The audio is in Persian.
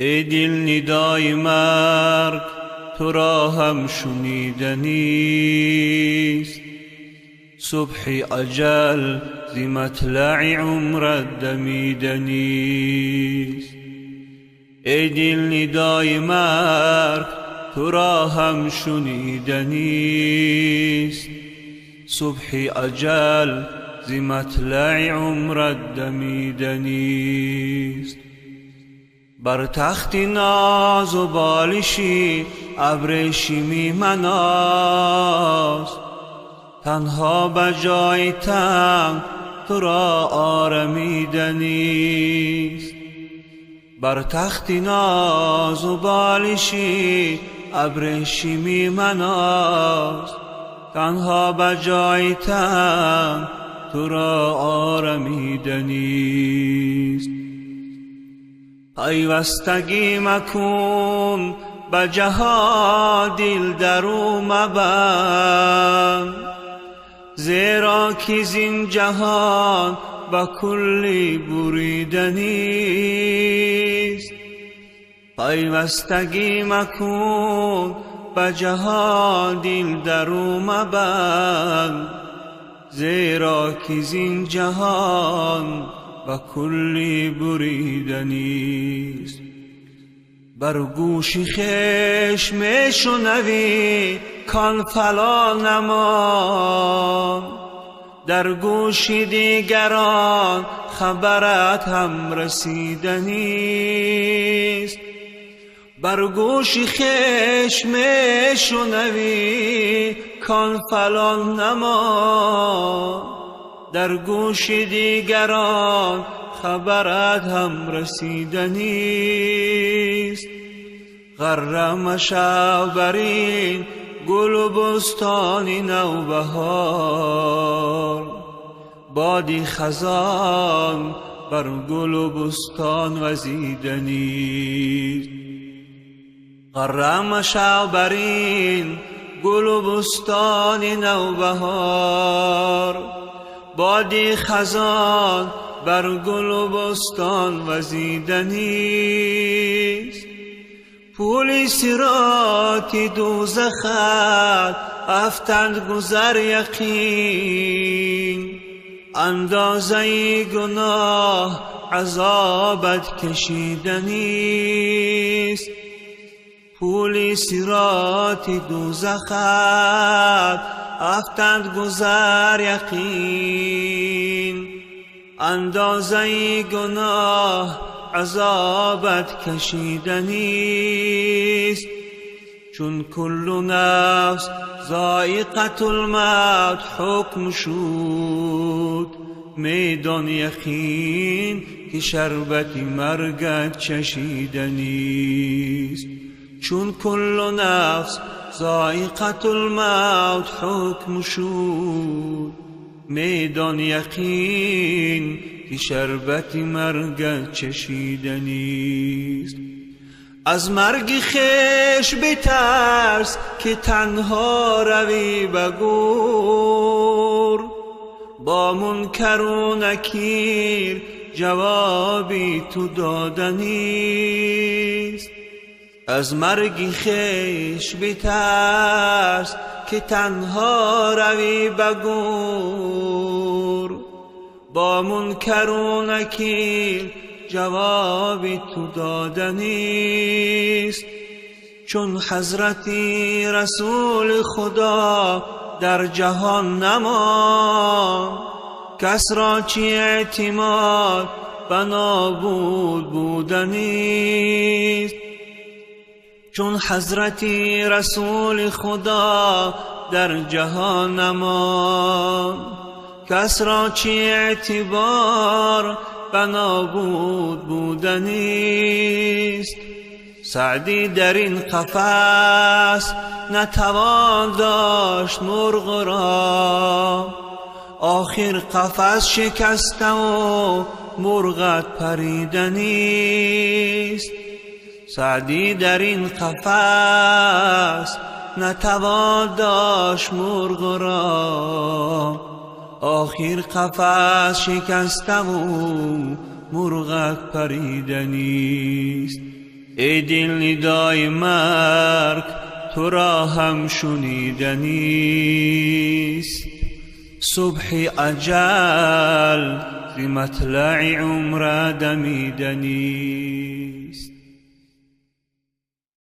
ای دل ندای مرگ تو را هم شنیدنیست، صبح اجل ز مطلع عمرت دمیدنیست. ای دل ندای مرگ تو را هم شنیدنیست، صبح اجل ز مطلع عمرت دمیدنیست. بر تخت ناز و بالشی ابریشمی مناز، تنها به جای تنگ تو را آرمیدنیست. بر تخت ناز و بالشی ابریشمی مناز، تنها به جای تنگ تو را آرمیدنیست. پیوستگی مکن به جهان دل درو مبند، زیرا که زین جهان به کلی بریدنیست. پیوستگی مکن به جهان دل درو مبند، زیرا که زین جهان به کلی بریدنیست. بر گوش خویش می شنوی کان فلان نمان، در گوش دیگران خبرت هم رسیدنیست. بر گوش خویش می شنوی کان فلان نمان، در گوش دیگران خبرت هم رسیدنیست. غره مشو بر این گل و بستان نوبهار، بادی خزان بر گل و بستان وزیدنیست. غره مشو بر این گل و بستان نوبهار، بادی خزان بر گل و بستان وزیدنیست. پول صراط دوزخت افکند گذر یقین، اندازه گناه عذابت کشیدنیست. پول صراط دوزخت افکند گذر یقین، اندازه گناه عذابت کشیدنیست. چون کل نفس ذائقة الموت حکم شد، میدان یقین که شربت مرگت چشیدنیست. چون کل نفس ذائقة الموت حکم شد، میدان یقین که شربت مرگت چشیدنیست. از مرگ خویش بترس که تنها روی به گور، با منکر و نکیر جوابی تو دادنیست. از مرگ خویش بترس که تنها روی به گور، با منکر و نکیر جوابی تو دادنیست. چون حضرت رسول خدا در جهان نماند، کس را چی اعتماد به نابود بودنیست. چون حضرت رسول خدا در جهان نماند، کس را چی اعتبار به نابود بودنیست. سعدی در این قفس نتوان داشت مرغ را، آخر قفس شکسته و مرغت پریدنیست. سعدی در این قفس نتوان داشت مرغ را، آخر قفس شکسته و مرغک پریدنیست. ای دل ندای مرگ تو را هم شنیدنیست. صبح اجل ز مطلع عمر دمیدنیست.